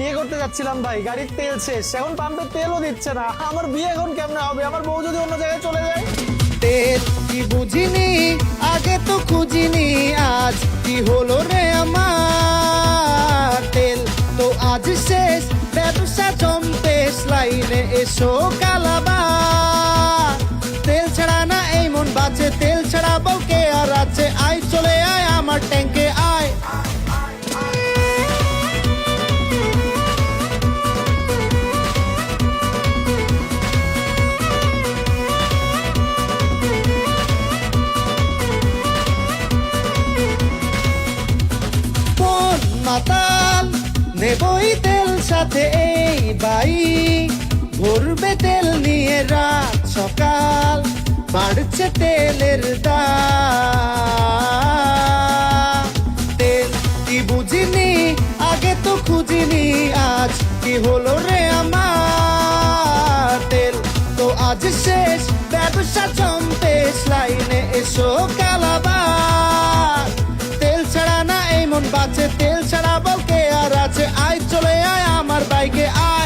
বিয়ে করতে যাচ্ছিলাম ভাই, গাড়ির তেল শেষ, এখন পাম্পে তেলও দিচ্ছে না। আমার বিয়ে এখন কেমনে হবে? আমার বউ যদি অন্য জায়গায় চলে যায়। তেল কি বুঝিনি, আগে তো খুঁজিনি, আজ কি হলো রে আমার। তেল তো আজ শেষ, ব্যবসা জম্পেশ, লাইনে এসো কালাবা। তেল ছাড়া না এই মন বাঁচে, তেল ছাড়া বউকে আর আছে। আয় চলে আয় আমার ট্যাঙ্কে আয়। মাতাল নেবই তেল সাথে এই বাই, ভরবে তেল নিয়ে রাত সকাল, বাড়ছে তেলের দাম। তেল কি বুঝিনি, আগে তো খুঁজিনি, আজ কি হলো রে আমার। তেল তো আজ শেষ, ব্যবসা জম্পেশ, লাইনে এসো কালাবার। তেল ছাড়া না এই মন বাঁচে, তেল ছাড়া বলকে আর আছে। আয় চলে আয় আমার বাইকে আয়।